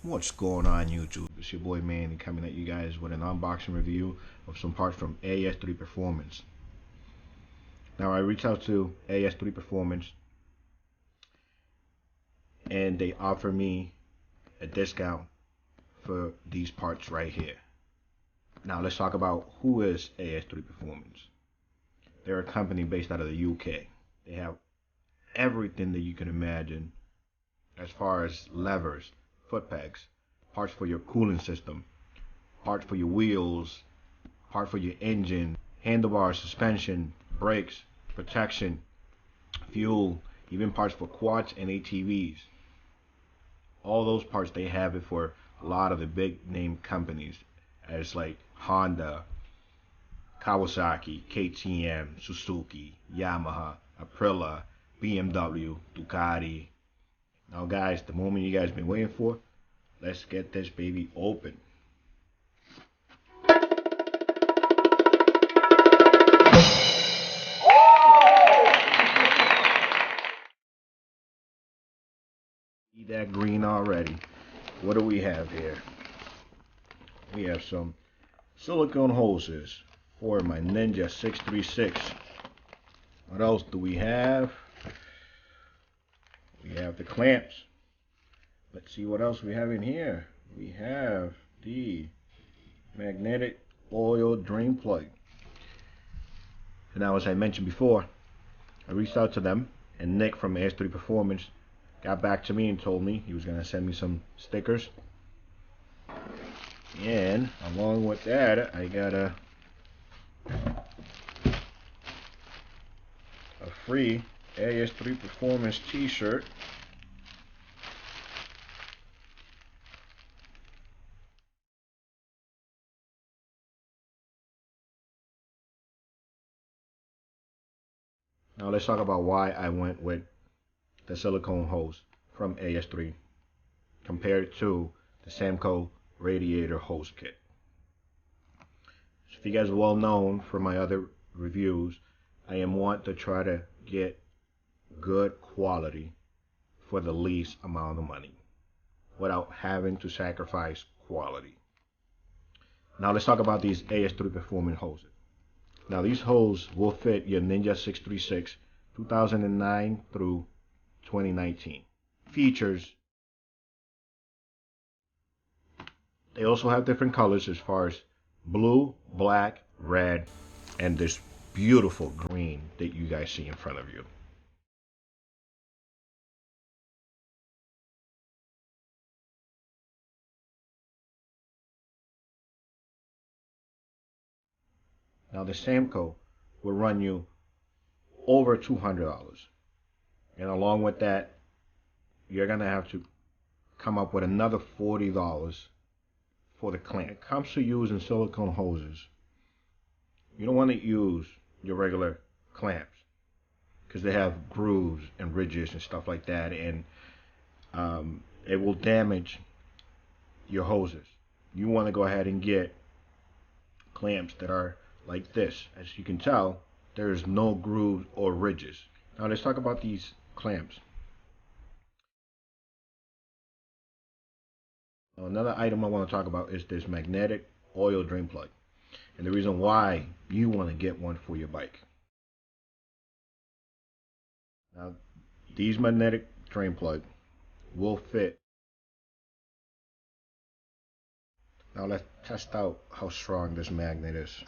What's going on YouTube? It's your boy Manny coming at you guys with an unboxing review of some parts from AS3 Performance. Now I reached out to AS3 Performance and they offer me a discount for these parts right here. Now let's talk about who is AS3 Performance. They're a company based out of the UK. They have everything that you can imagine as far as levers, foot pegs, parts for your cooling system, parts for your wheels, part for your engine, handlebars, suspension, brakes, protection, fuel, even parts for quads and ATVs. All those parts, they have it for a lot of the big name companies as like Honda, Kawasaki, KTM, Suzuki, Yamaha, Aprilia, BMW, Ducati. Now guys, the moment you guys been waiting for, let's get this baby open. See that green already. What do we have here? We have some silicone hoses for my Ninja 636. What else do we have? We have the clamps. Let's see what else we have in here. We have the magnetic oil drain plug. Now, as I mentioned before, I reached out to them, and Nick from AS3 Performance got back to me and told me he was going to send me some stickers. And along with that, I got a free AS3 Performance t-shirt. Now let's talk about why I went with the silicone hose from AS3 compared to the Samco radiator hose kit. So if you guys are well known from my other reviews, I want to try to get good quality for the least amount of money without having to sacrifice quality. Now let's talk about these AS3 Performance hoses. Now these hoses will fit your Ninja 636 2009 through 2019. Features: they also have different colors as far as blue, black, red, and this beautiful green that you guys see in front of you. Now the Samco will run you over $200, and along with that, you're gonna have to come up with another $40 for the clamp. It comes to using silicone hoses. You don't want to use your regular clamps because they have grooves and ridges and stuff like that, and it will damage your hoses. You want to go ahead and get clamps that are like this. As you can tell, there's no grooves or ridges. Now let's talk about these clamps. Another item I want to talk about is this magnetic oil drain plug, and the reason why you want to get one for your bike. Now these magnetic drain plug will fit. Now let's test out how strong this magnet is.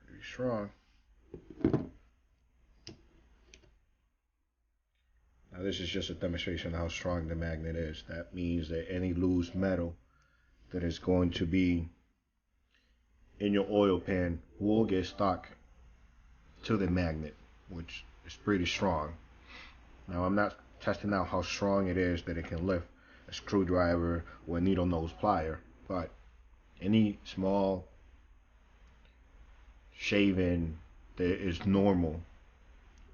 Pretty strong. Now this is just a demonstration of how strong the magnet is. That means that any loose metal that is going to be in your oil pan will get stuck to the magnet, which is pretty strong. Now I'm not testing out how strong it is that it can lift a screwdriver or a needle nose plier, but any small shaving that is normal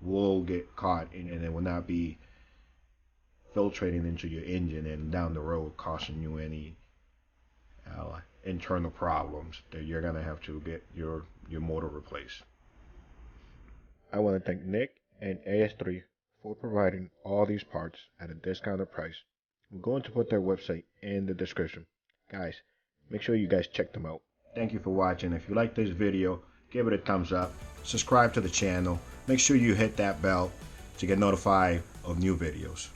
will get caught and it will not be filtrating into your engine and down the road causing you any internal problems that you're gonna have to get your motor replaced. I want to thank Nick and AS3 for providing all these parts at a discounted price. I'm going to put their website in the description. Guys, make sure you guys check them out. Thank you for watching. If you like this video, give it a thumbs up. Subscribe to the channel. Make sure you hit that bell to get notified of new videos.